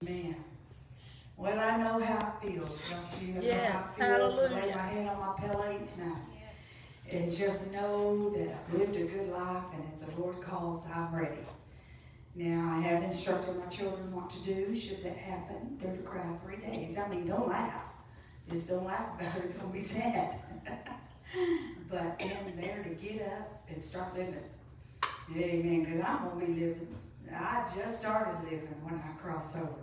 Man, well, I know how it feels, don't you? I know Yes, how it feels to lay hallelujah. my head on my pillow each night Yes. and just know that I've lived a good life, and if the Lord calls, I'm ready. Now, I have instructed my children what to do should that happen. They're to cry 3 days. I mean, don't laugh. Just don't laugh about it. It's going to be sad. But then they're to get up and start living. Amen. Because I'm going to be living. I just started living when I cross over.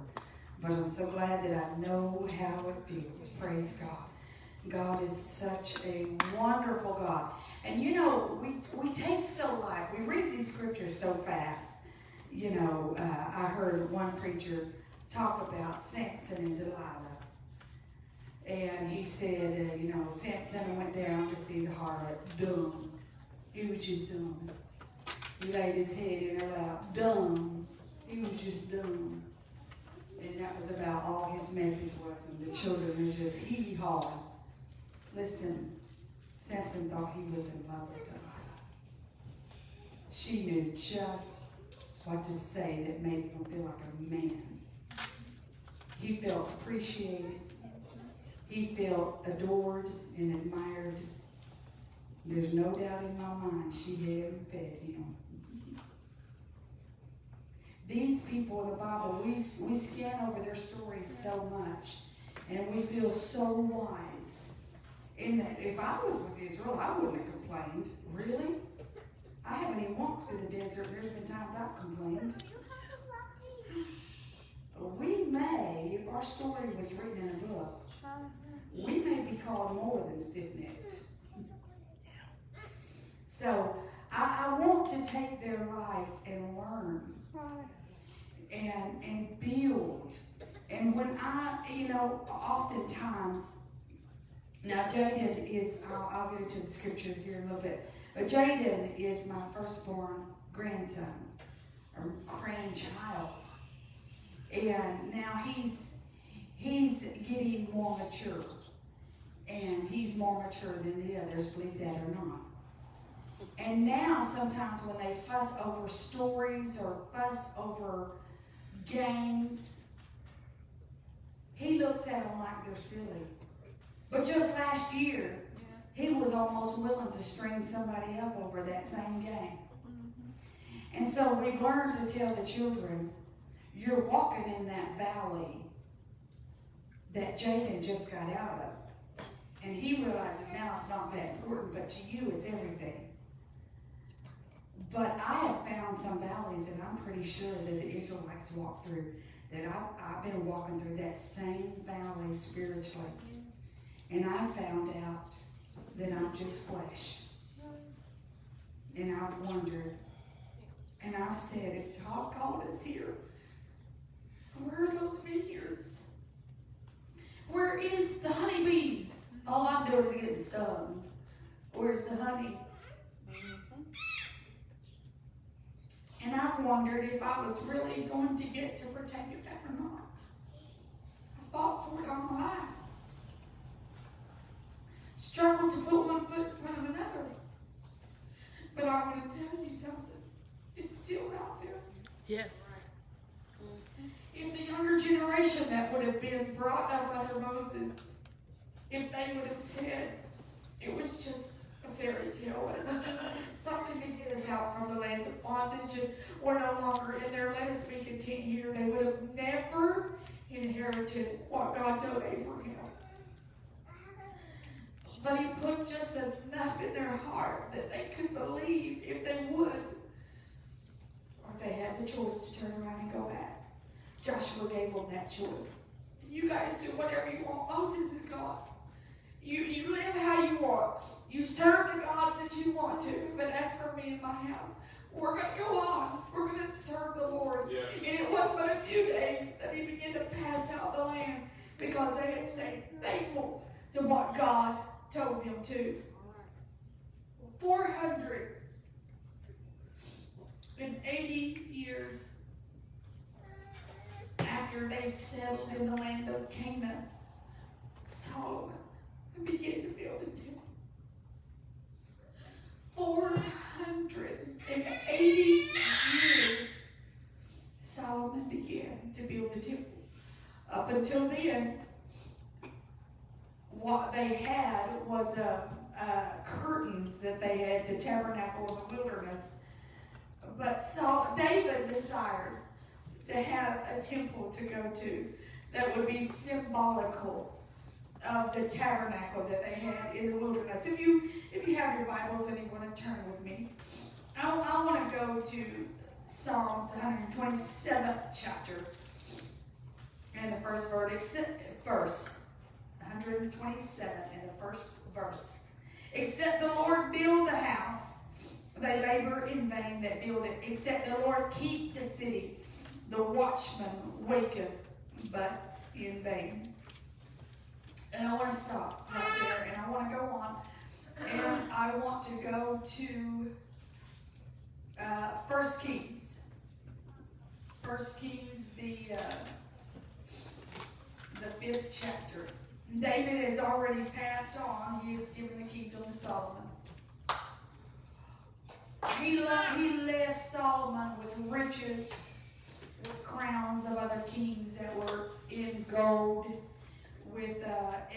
But I'm so glad that I know how it feels. Praise God. God is such a wonderful God. And you know, we take so light. We read these scriptures so fast. You know, I heard one preacher talk about Samson and Delilah. And he said, you know, Samson went down to see the harlot, dumb. He was just dumb. He laid his head in her lap, dumb. He was just dumb. And that was about all his message was. And the children were just hee-hawing. Listen, Samson thought he was in love with Delilah. She knew just what to say that made him feel like a man. He felt appreciated. He felt adored and admired. There's no doubt in my mind she had fed him. These people in the Bible, we scan over their stories so much, and we feel so wise. In that, if I was with Israel, I wouldn't have complained. Really? I haven't even walked through the desert. There's been times I've complained. We may, if our story was written in a book, we may be called more than stiff-necked. So I want to take their lives and learn and build. And when you know, oftentimes, now Jaden is, I'll get into the scripture here in a little bit, but Jaden is my firstborn grandson, or grandchild. And now he's getting more mature. And he's more mature than the others, believe that or not. And now sometimes when they fuss over stories or fuss over games, he looks at them like they're silly. But just last year, he was almost willing to string somebody up over that same game. And so we've learned to tell the children, you're walking in that valley that Jaden just got out of. And he realizes now it's not that important, but to you it's everything. But I have found some valleys that I'm pretty sure that the Israelites walked through, that I've been walking through that same valley spiritually. And I found out that I'm just flesh. And I've wondered, and I've said, if God called us here, where are those vineyards? Where is the honeybees? All I'm doing is getting stung. Where's the honey? And I've wondered if I was really going to get to partake of that or not. I fought for it all my life. Struggled to put one foot in front of another. But I'm going to tell you something. It's still out there. Yes. If the younger generation that would have been brought up under Moses, if they would have said it was just a fairy tale, it was just something to get us out from the land of bondage, we're no longer in there, let us be content here, they would have never inherited what God told Abraham. But he put just enough in their heart that they could believe if they would, or if they had the choice to turn around and go back. Joshua gave them that choice. You guys do whatever you want. Moses is God. You live how you want. You serve the gods that you want to. But as for me and my house, we're going to go on. We're going to serve the Lord. Yeah. And it wasn't but a few days that he began to pass out the land because they had stayed faithful to what God told them to. 480 years after they settled in the land of Canaan, Solomon began to build his temple. 480 years Solomon began to build the temple. Up until then, what they had was curtains that they had, the tabernacle of the wilderness. But David desired to have a temple to go to that would be symbolical of the tabernacle that they had in the wilderness. If you have your Bibles and you want to turn with me, I want to go to Psalms 127th chapter and the first verse 127 and the first verse. Except the Lord build the house, they labor in vain that build it. Except the Lord keep the city, the watchman waketh but in vain. And I want to stop right there, and I want to go on, and I want to go to 1 Kings. 1 Kings, the 5th chapter. David has already passed on. He has given the kingdom to Solomon. He left Solomon with riches, with crowns of other kings that were in gold, with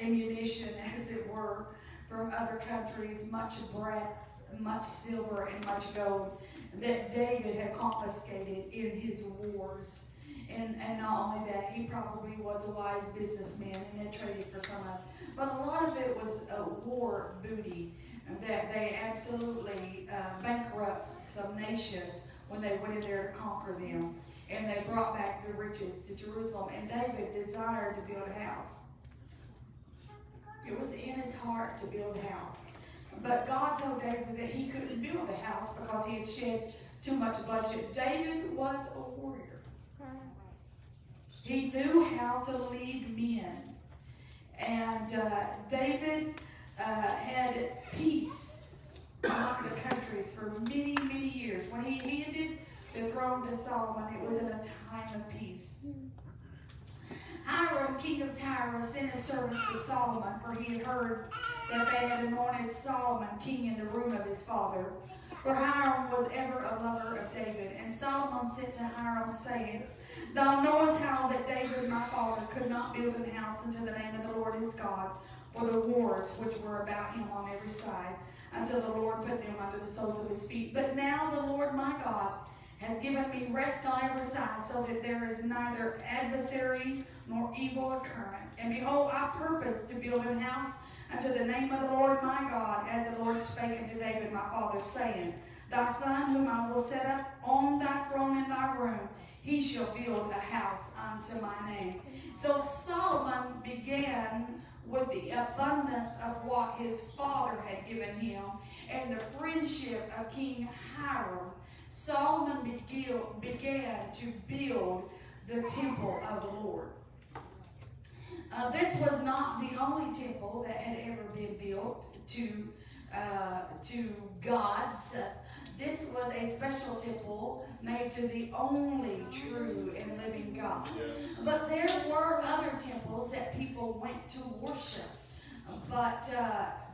ammunition, as it were, from other countries, much brass, much silver, and much gold that David had confiscated in his wars. And not only that, he probably was a wise businessman and had traded for some of it. But a lot of it was war booty that they absolutely bankrupt some nations when they went in there to conquer them. And they brought back the riches to Jerusalem. And David desired to build a house. It was in his heart to build a house. But God told David that he couldn't build the house because he had shed too much budget. David was a warrior. He knew how to lead men. And David had peace among the countries for many, many years. When he handed the throne to Solomon, it was in a time of peace. Hiram, king of Tyre, sent his servants to Solomon, for he had heard that they had anointed Solomon king in the room of his father. For Hiram was ever a lover of David. And Solomon sent to Hiram, saying, Thou knowest how that David my father could not build an house unto the name of the Lord his God, for the wars which were about him on every side, until the Lord put them under the soles of his feet. But now the Lord my God hath given me rest on every side, so that there is neither adversary nor evil occurrent. And behold, I purpose to build an house unto the name of the Lord my God, as the Lord spake unto David my father, saying, Thy son, whom I will set up on thy throne in thy room, he shall build a house unto my name. So Solomon began with the abundance of what his father had given him and the friendship of King Hiram. Solomon began to build the temple of the Lord. This was not the only temple that had ever been built to gods. This was a special temple made to the only true and living God. But there were other temples that people went to worship.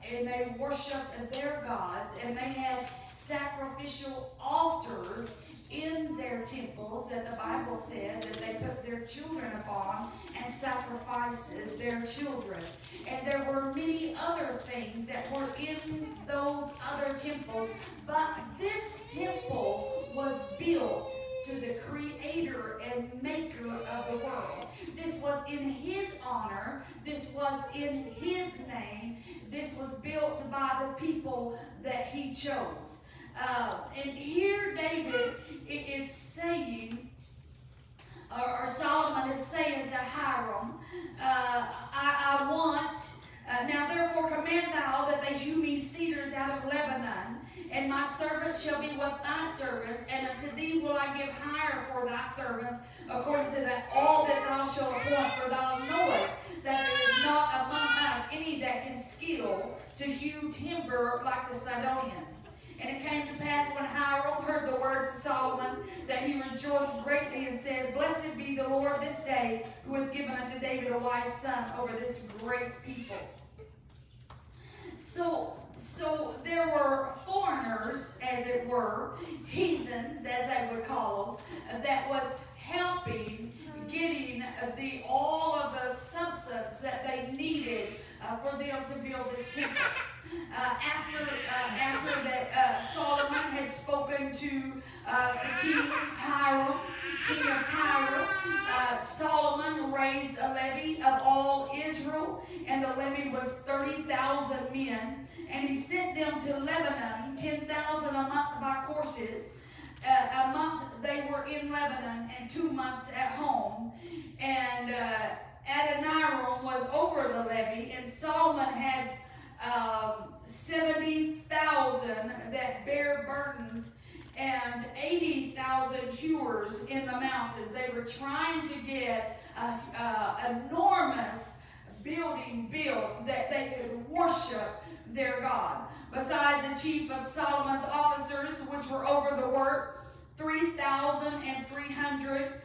And they worshiped their gods, and they had sacrificial altars in their temples that the Bible said that they put their children upon and sacrificed their children. And there were many other things that were in those other temples, but this temple was built to the creator and maker of the world. This was in his honor. This was in his name. This was built by the people that he chose. And here David is saying, or Solomon is saying to Hiram, I want, now therefore command thou that they hew me cedars out of Lebanon, and my servants shall be with thy servants, and unto thee will I give hire for thy servants, according to all that thou shalt appoint. For thou knowest that there is not among us any that can skill to hew timber like the Sidonians. And it came to pass when Hiram heard the words of Solomon that he rejoiced greatly and said, Blessed be the Lord this day, who hath given unto David a wise son over this great people. So there were foreigners, as it were, heathens, as I would call them, that was helping getting all that they needed for them to build this temple. After that, Solomon had spoken to the king of Tyre, Solomon raised a levy of all Israel, and the levy was 30,000 men. And he sent them to Lebanon, 10,000 a month by courses. A month they were in Lebanon, and 2 months at home. And Adoniram was over the levy, and Solomon had 70,000 that bear burdens and 80,000 hewers in the mountains. They were trying to get an enormous building built that they could worship their God. Besides the chief of Solomon's officers, which were over the work, 3,300,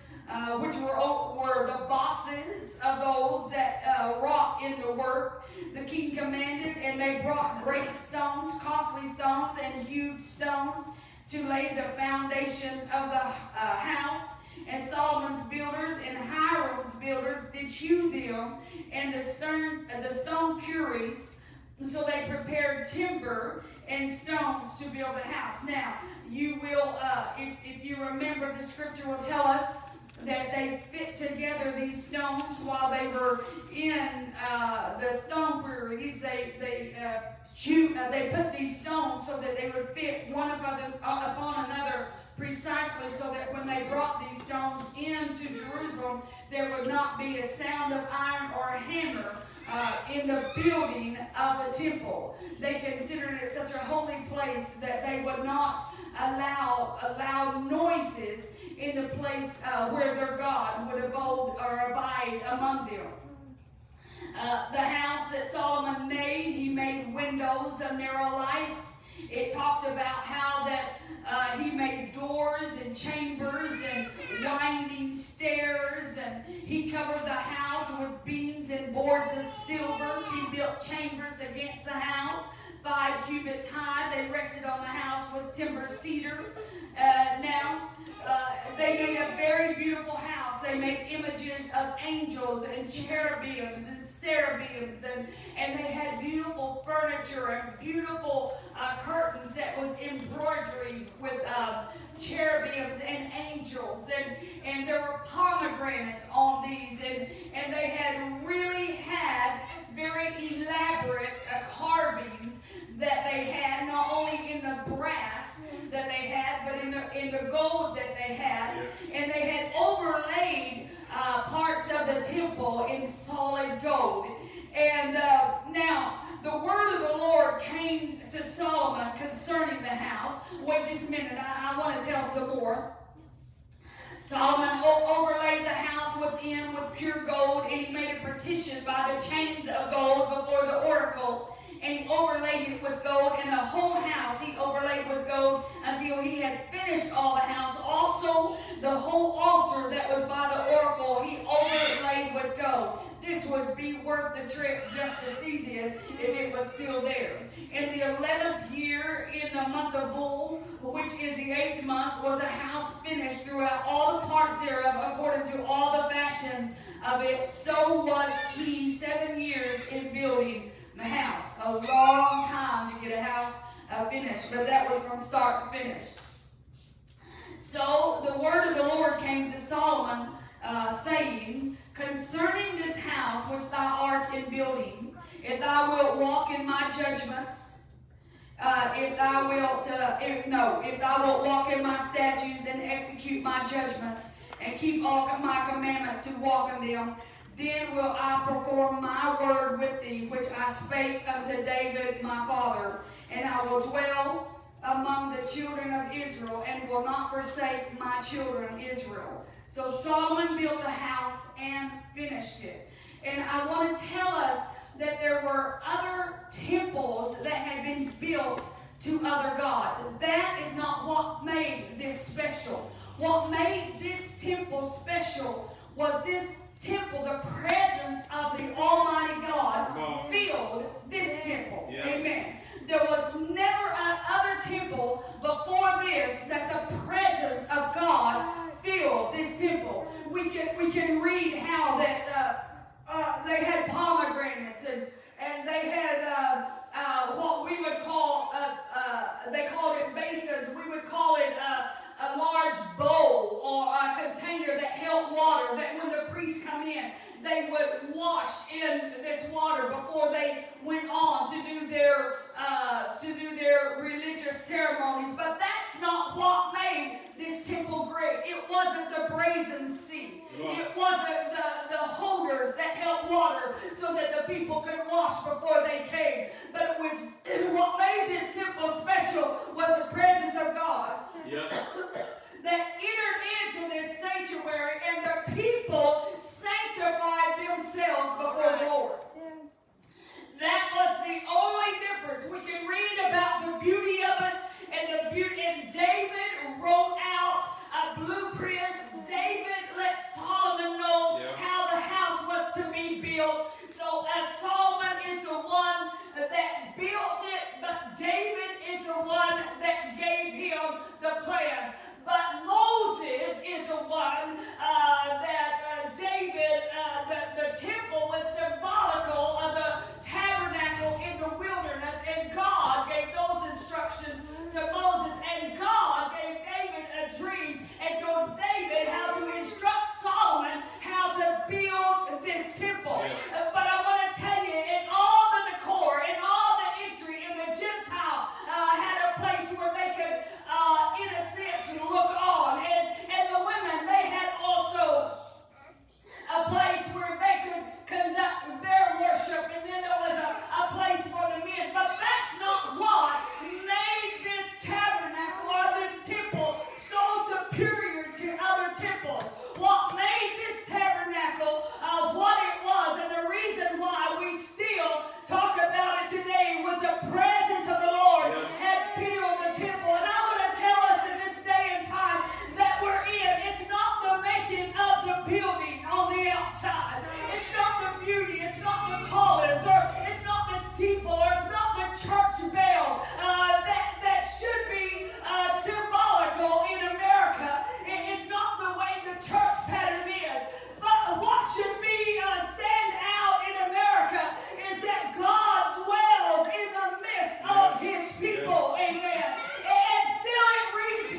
which were the bosses of those that wrought in the work. The king commanded, and they brought great stones, costly stones, and huge stones to lay the foundation of the house. And Solomon's builders and Hiram's builders did hew them, and the stone quarries. So they prepared timber and stones to build the house. Now, you will, if you remember, the scripture will tell us that they fit together these stones while they were in the stone quarries. They put these stones so that they would fit one upon another precisely, so that when they brought these stones into Jerusalem, there would not be a sound of iron or a hammer in the building of the temple. They considered it such a holy place that they would not allow noises in the place where their God would abide among them. The house that Solomon made, he made windows of narrow lights. It talked about how that he made doors and chambers and winding stairs, and he covered the house with beams and boards of silver. He built chambers against the house, 5 cubits high. They rested on the house with timber cedar. They made a very beautiful house. They made images of angels and cherubims and seraphims, and they had beautiful furniture and beautiful curtains that was embroidered with cherubims and angels, and there were pomegranates on these, and they had very elaborate carvings that they had, not only in the brass that they had, but in the gold that they had. And they had overlaid parts of the temple in solid gold. And now the word of the Lord came to Solomon concerning the house. Wait just a minute, I want to tell some more. Solomon overlaid the house within with pure gold, and he made a partition by the chains of gold before the oracle. And he overlaid it with gold, and the whole house he overlaid with gold until he had finished all the house. Also, the whole altar that was by the oracle he overlaid with gold. This would be worth the trip just to see this if it was still there. In the 11th year, in the month of Bull, which is the 8th month, was the house finished throughout all the parts thereof, according to all the fashion of it. So was he 7 years in building the house. A long time to get a house finished, but that was from start to finish. So the word of the Lord came to Solomon, saying, concerning this house which thou art in building, if thou wilt walk in my judgments, if thou wilt walk in my statutes and execute my judgments, and keep all my commandments to walk in them, then will I perform my word with thee, which I spake unto David my father, and I will dwell among the children of Israel, and will not forsake my children Israel. So Solomon built the house and finished it. And I want to tell us that there were other temples that had been built to other gods. That is not what made this special. What made this temple special was this temple, the presence of the Almighty God filled this temple. Yes. Amen. There was never another temple before this that the presence of God filled this temple. We can read how that they had palm they would wash in this water before they went on to do their religious ceremonies. But that's not what made this temple great. It wasn't the brazen sea. It wasn't the holders that held water so that the people could wash before they came. But it was what made this temple special was the presence of God. Yeah. That entered into this sanctuary, and the people sanctified themselves before the Lord. That was the only difference. We can read about the beauty of it, and David wrote out a blueprint. David let Solomon know how the house was to be built. So Solomon is the one that built it, but David is the one that gave him the plan. But Moses is the one that David, the temple was symbolical of the tabernacle in the wilderness, and God gave those instructions to Moses, and God gave David a dream and told David how to instruct Solomon how to build this temple. But I want to tell you, in all the decor, in all the entry, in the Gentile had a place where they could, in a sense, look on. And the women, they had also a place where they could conduct their worship, and then there was a place for the men. But that's not what made this tabernacle or this temple so superior to other temples. What made this tabernacle what it was, and the reason why we still talk about it today, was the presence of the Lord had filled the temple. And I want to tell us in this day and time that we're in, it's not the making of the building on the outside. It's not the beauty. It's not the columns, or it's not the steeple, or it's not the church bell that should be symbolical in America. It's not the way the church pattern is. But what should be stand out in America is that God dwells in the midst of his people. Amen. And still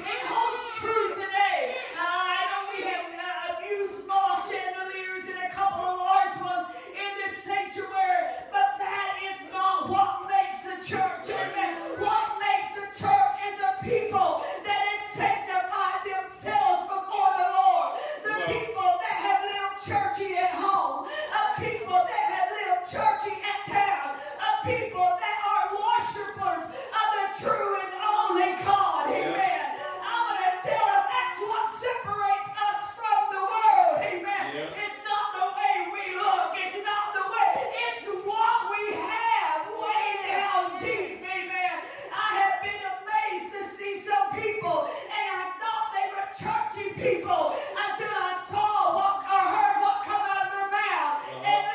it holds true today. I know we have a few small chandeliers and a couple of large ones in this sanctuary, but that is not what makes a church. Amen. What makes a church is a people that have sanctified themselves before the Lord. The people that have lived churchy at home. A people that have lived churchy at town. A people that are worshipers of the true and only God. Amen. I want to tell us that's what separates us from the world. Amen. It's not the way we look. It's not the way. It's what we have way down deep. Amen. I have been amazed to see some people, and I thought they were churchy people until I saw or heard what come out of their mouth. And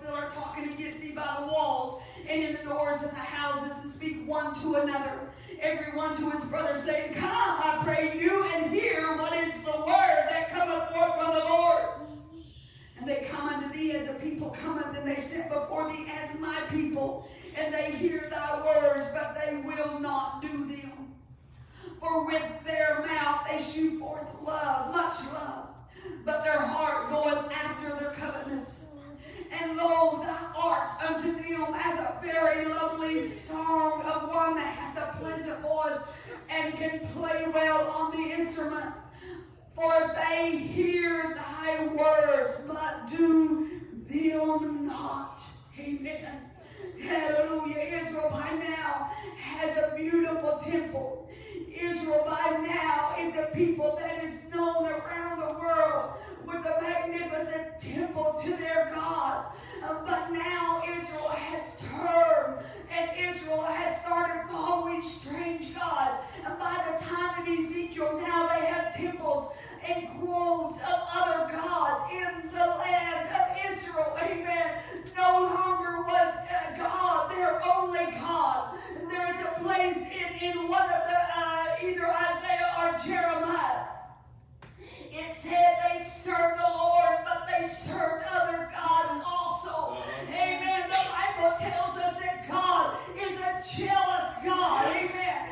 still are talking against thee by the walls and in the doors of the houses, and speak one to another, every one to his brother, saying, Come, I pray you, and hear what is the word that cometh forth from the Lord. And they come unto thee as a people cometh, and they sit before thee as my people, and they hear thy words, but they will not do them. For with their mouth they shew forth love, much love, but their heart goeth after their covetousness. And lo, thou art unto them as a very lovely song of one that hath a pleasant voice and can play well on the instrument. For they hear thy words, but do them not. Amen. Hallelujah. Israel by now has a beautiful temple. Israel by now is a people that is known around the world with a magnificent temple to their gods. But now Israel has turned, and Israel has started following strange gods. And by the time of Ezekiel, now they have temples and groves of other gods in the land of Israel. Amen. No longer was God their only God. There is a place in one of the either Isaiah or Jeremiah. It said they served the Lord, but they served other gods also. Amen. The Bible tells us that God is a jealous God. Amen.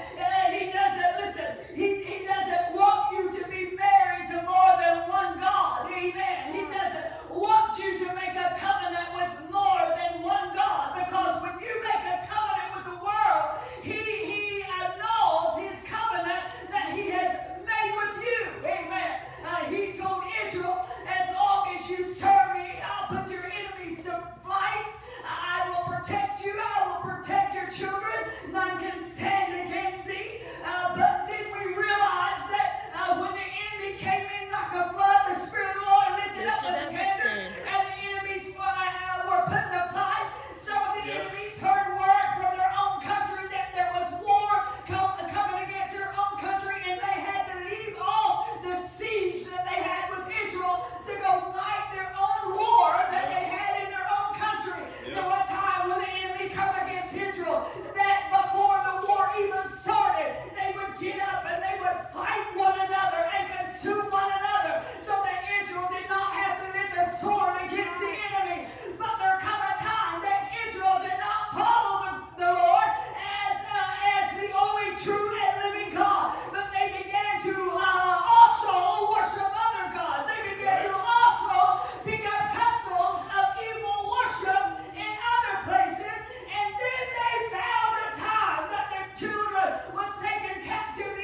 He doesn't, listen, he doesn't want you to be married to more than one God. Amen. He doesn't want you to make a covenant with more than one God, because when you make a covenant with the world, he annuls his covenant that he has made with you. Amen. He told Israel, as long as you serve me, I'll put your enemies to flight. I will protect you. I will protect your children. None can stand against thee. But then we realized that when the enemy came in like a flood, the Spirit of the Lord lifted up a standard, and the enemies were put to flight. Some of the enemies heard word from their own country that there was war coming against their own country, and they had to leave off the siege that they had with Israel to go fight their own war that they had in their own country. There was a time when the enemy come against Israel that before the war even started, they would get up and they would fight one another and consume one another, so that Israel did not have to lift a sword against the enemy. But there come a time that Israel did not follow the Lord as the only true and living God, but they began to also worship other gods. They began to also pick up customs of evil worship in other places, and then they found a time that their children was taken captive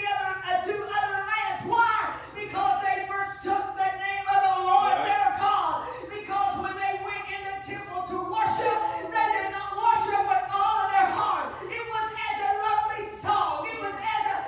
to other lands. Why? Because they forsook the name of the Lord their God. Because when they went in the temple to worship, they did not worship with all of their heart. It was as a lovely song. It was at a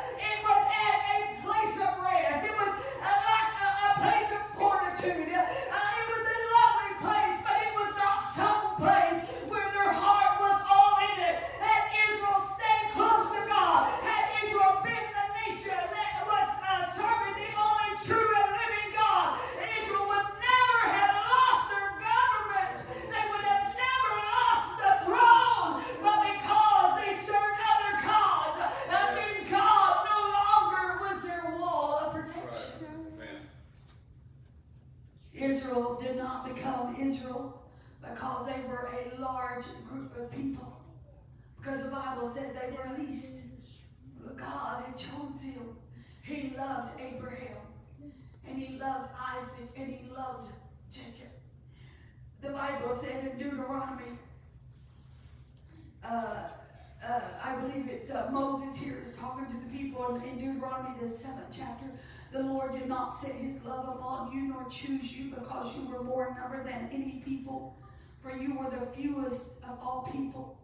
place of rest. It was like a place of fortitude. It was a lovely place, but it was not some place where their heart was all in it. Had Israel stayed close to God, had Israel been the nation that was serving the only true and living God, Israel would never have lost their government. They would have never lost the throne. But because they served other gods, then God no longer was their wall of protection. Israel did not become Israel because they were a large group of people. Because the Bible said they were least. But God had chosen them. He loved Abraham, and he loved Isaac, and he loved Jacob. The Bible said in Deuteronomy, I believe it's Moses here is talking to the people in Deuteronomy, the 7th chapter. The Lord did not set his love upon you, nor choose you, because you were more in number than any people, for you were the fewest of all people.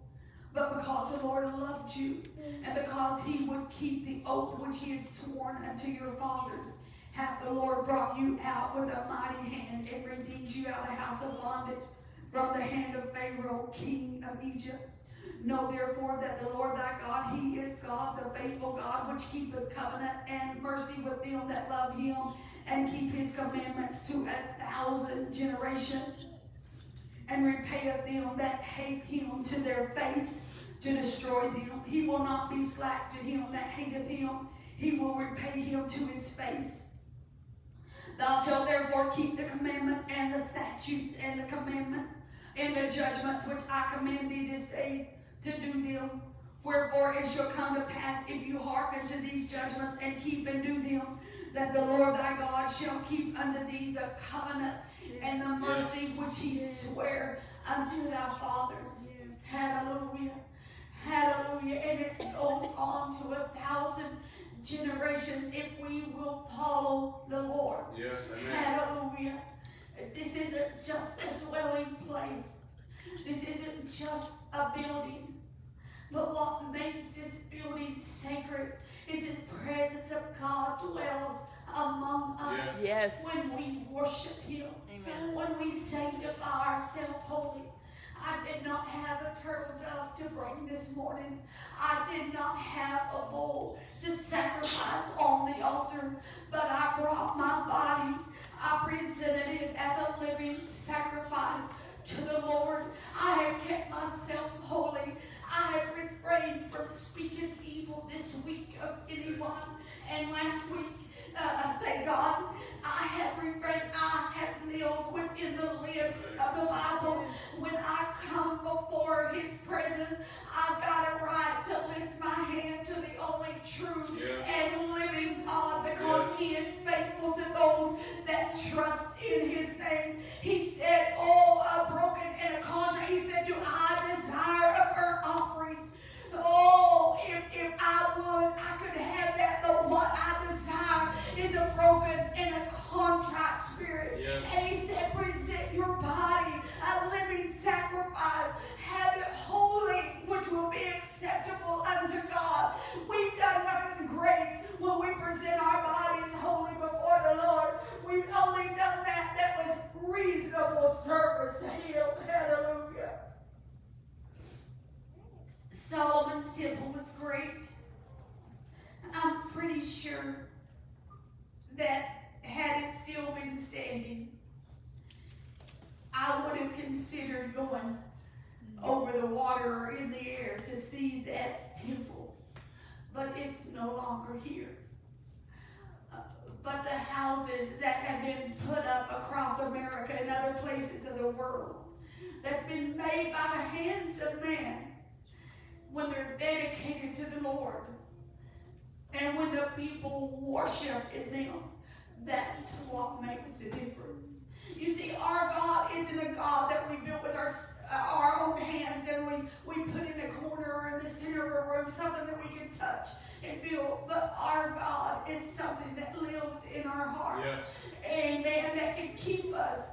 But because the Lord loved you, and because he would keep the oath which he had sworn unto your fathers, hath the Lord brought you out with a mighty hand, and redeemed you out of the house of bondage from the hand of Pharaoh, king of Egypt. Know therefore that the Lord thy God, he is God, the faithful God, which keepeth covenant and mercy with them that love him, and keep his commandments to 1,000 generations. and repay of them that hate him to their face, to destroy them. He will not be slack to him that hateth him. He will repay him to his face. Thou shalt therefore keep the commandments and the statutes and the commandments and the judgments which I command thee this day to do them. Wherefore it shall come to pass, if you hearken to these judgments and keep and do them, that the Lord thy God shall keep unto thee the covenant and the mercy which he sware unto thy fathers. Hallelujah. Hallelujah. And it goes on to 1,000 generations if we will follow the Lord. Yes, amen. Hallelujah. This isn't just a dwelling place. This isn't just a building. But what makes this building sacred is the presence of God dwells among us. Yes. When we worship him. Amen. When we sanctify ourselves holy. I did not have a turtle dove to bring this morning. I did not have a bull to sacrifice on the altar, but I brought my body. I presented it as a living sacrifice to the Lord. I have kept myself holy. I have refrained from speaking evil this week of anyone. And last week, thank God, I have refrained. I have lived within the lids of the Bible. When I come before his presence, I've got a right to lift my hand to the only true and living God, because he is faithful to those that trust in his name. He said, oh, a broken and a contrite. He said, do I desire a burnt offering? Oh, if I would, I could have that. But what I desire is a broken and a contrite spirit. Yes. And he said, present your body a living sacrifice. Have it holy, which will be acceptable unto God. We've done nothing great when we present our bodies holy before the Lord. We've only done that was reasonable service to him. Hallelujah. Solomon's temple was great. I'm pretty sure that had it still been standing, I would have considered going over the water or in the air to see that temple. But it's no longer here. But the houses that have been put up across America and other places of the world, that's been made by the hands of man, when they're dedicated to the Lord, and when the people worship in them, that's what makes a difference. You see, our God isn't a God that we built with our own hands and we put in a corner or in the center of a room, something that we can touch and feel. But our God is something that lives in our hearts. Yes. Amen. That can keep us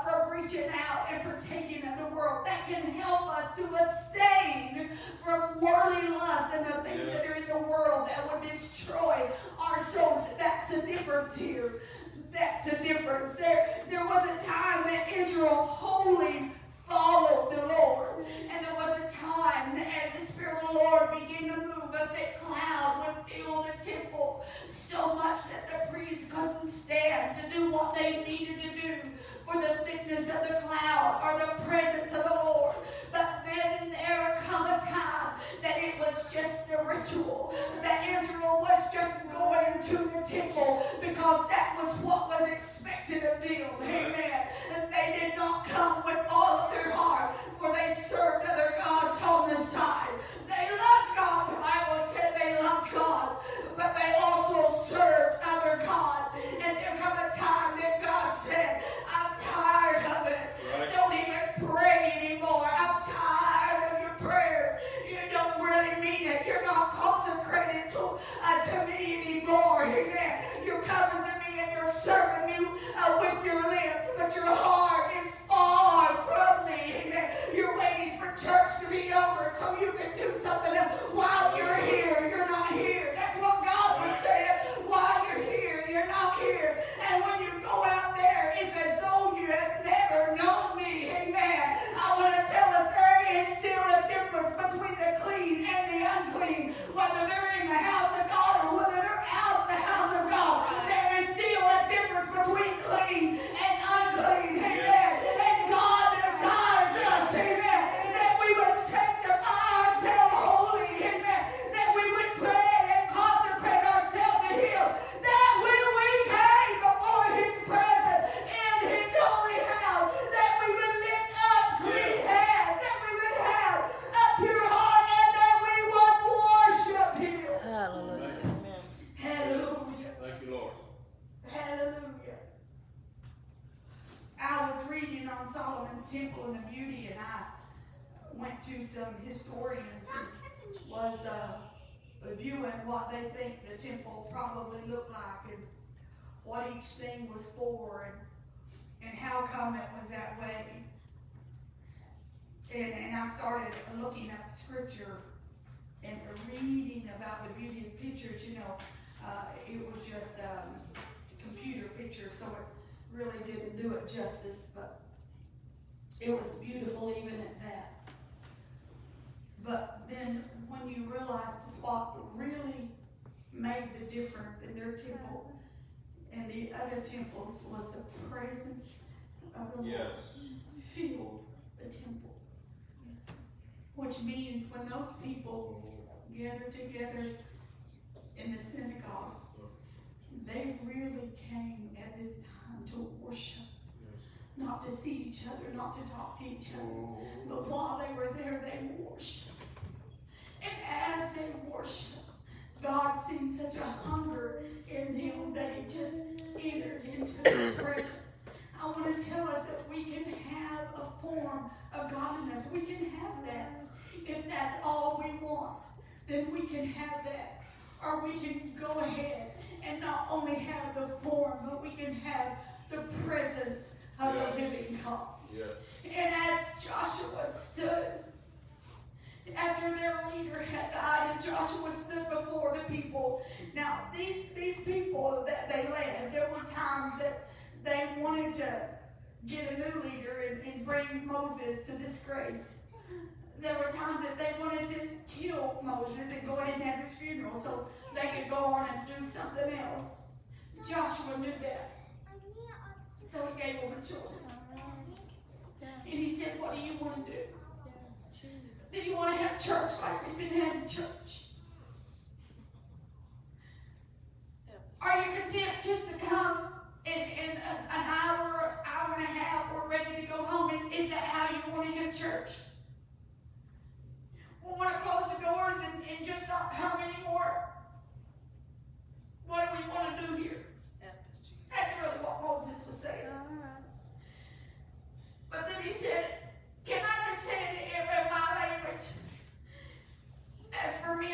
from reaching out and partaking of the world. That can help us to abstain from worldly lusts and the things that are in the world that would destroy our souls. That's the difference here. That's the difference. There was a time that Israel wholly followed the Lord. And there was a time that as the Spirit of the Lord began to move, a thick cloud would fill the temple so much that the priests couldn't stand to do what they needed to do for the thickness of the cloud or the presence of the Lord. But then there come a time that it was just a ritual, that Israel was just going to the temple because that was what was expected of them. Amen. And they did not come with all of their heart, for they served other gods on the side. They loved God. The Bible said they loved God, but they also served other gods. And there come a time that God said, I'm tired of it. Right. Don't even pray anymore. I'm tired of your prayers. You don't really mean it. You're not consecrated to me anymore. Amen. You're coming to me and you're serving me with your lips, but your heart is far to some historians and was viewing what they think the temple probably looked like and what each thing was for and how come it was that way. And I started looking up scripture and reading about the beauty of pictures. You know, it was just computer pictures, so it really didn't do it justice, but it was beautiful even at that. But then when you realize what really made the difference in their temple and the other temples was the presence of the Lord filled the temple. Which means when those people gathered together in the synagogue, they really came at this time to worship. Not to see each other, not to talk to each other. But while they were there, they worshiped. And as they worshiped, God seen such a hunger in them that it just entered into their presence. I want to tell us that we can have a form of godliness. We can have that. If that's all we want, then we can have that. Or we can go ahead and not only have the form, but we can have the presence of the living God. Yes. And as Joshua stood, after their leader had died, and Joshua stood before the people. Now, these people that they led, there were times that they wanted to get a new leader and bring Moses to disgrace. There were times that they wanted to kill Moses and go ahead and have his funeral so they could go on and do something else. Joshua knew that. So he gave them a choice. And he said, what do you want to do? Do you want to have church like we've been having church? Are you content just to come in an hour, hour and a half, we're ready to go home? Is that how you want to have church? We want to close the doors and just not come anymore? What do we want to do here? That's really what Moses was saying. But then he said, can I just say it in my language? As for me,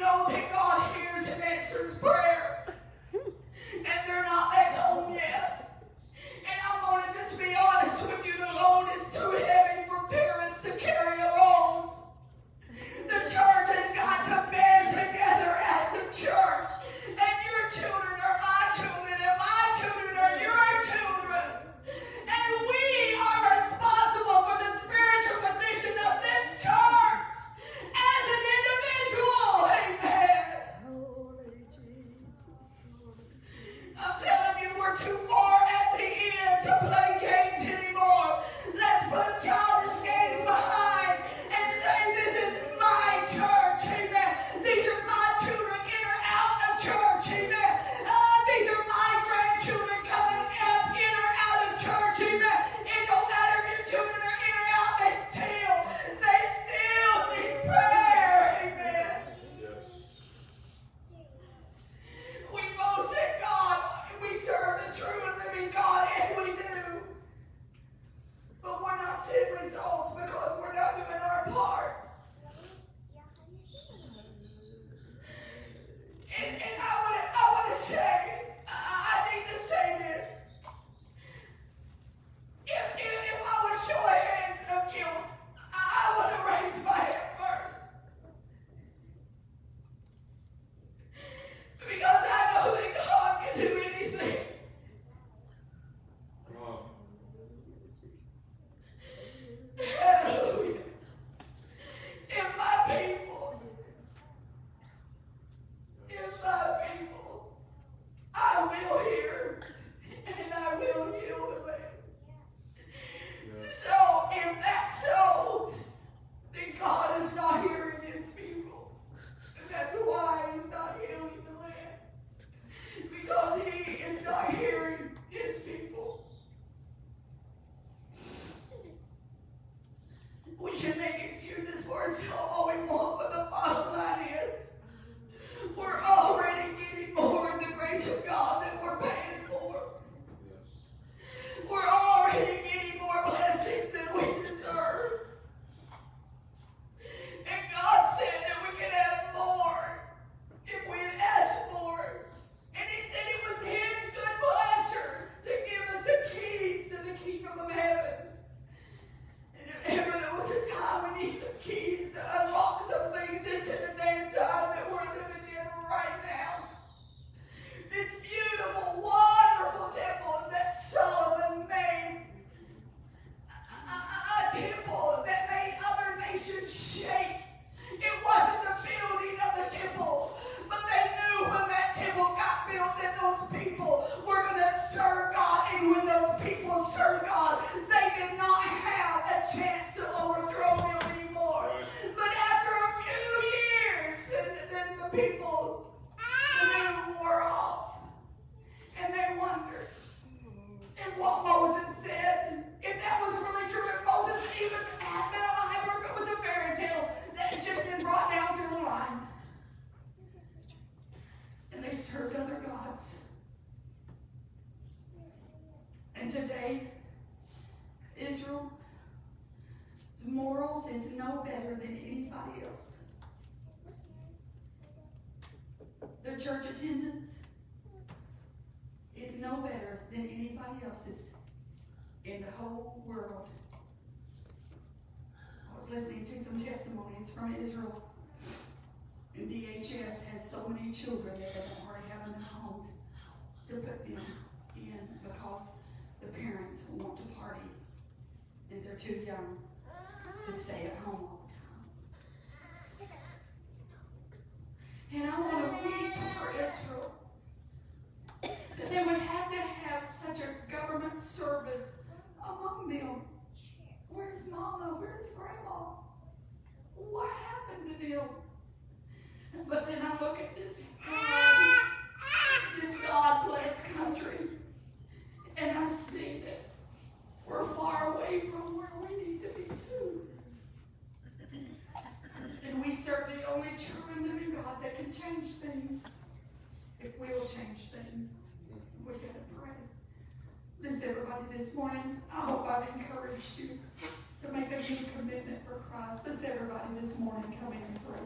know that God hears and answers prayer. And they're not back home yet. And I'm going to just be honest with you, the load is too heavy for parents to carry alone. The church has got to band together as a church. And your children are my children, and my children are your children. And we are responsible for the spiritual condition of this church as an individual. Amen. Holy Jesus. I'm telling you, we're too far at the end to play games anymore. Let's put childish games behind and say, this is my church. Amen. These are my children in or out of church. Amen. These are my grandchildren coming up in or out of church. Amen. It don't matter if your children are in or out, they still need prayer. Amen. We boast in God. We serve the true and living God, and we do. But we're not seeing results because we're not doing our part. And I want to say, I need to say this. If I would show hands of guilt, I want to raise my hand first. Because I know that God can do anything. Hallelujah. If my people, I will hear and I will heal the land. So if that's so, then God is not hearing his people. And that's why he's not healing the land. Because he is not hearing his people. We can make excuses for ourselves all we want, but the bottom line is we're already getting more in the grace of God than we're paying for. We're already getting more blessings than we deserve. And God said that we could have more if we had asked for it. And he said it was his good pleasure to give us the keys to the kingdom of heaven. And if ever there was a time we need some keys to unlock some things, it's in the day and time that we're living in right now. This beautiful, wonderful temple that Solomon made, a temple that made other nations shake. It wasn't the building of the temple, but they knew when that temple got built that those people were going to serve God, and when those people served God, they did not have a chance to overthrow them anymore. But after a few years, then the people wore off, and they wondered if what Moses said, if that was really true, if Moses even had been alive, or if it was a fairy tale that had just been brought down through the line. And they served other gods. And today, Israel's morals is no better than anybody else. Their church attendance is no better than anybody else's in the whole world. I was listening to some testimonies from Israel. And DHS has so many children that they don't already have enough homes to put them in because the parents want to party and they're too young to stay at home all the time. And I want to weep for Israel that they would have to have such a government service among them. Where's Mama? Where's Grandma? What happened to them? But then I look at this God-blessed country, and I see that we're far away from where we need to be too. And we serve the only true and living God that can change things. If we'll change things, we gotta pray. Listen, everybody, this morning, I hope I've encouraged you to make a new commitment for Christ. Let's everybody this morning come in and pray.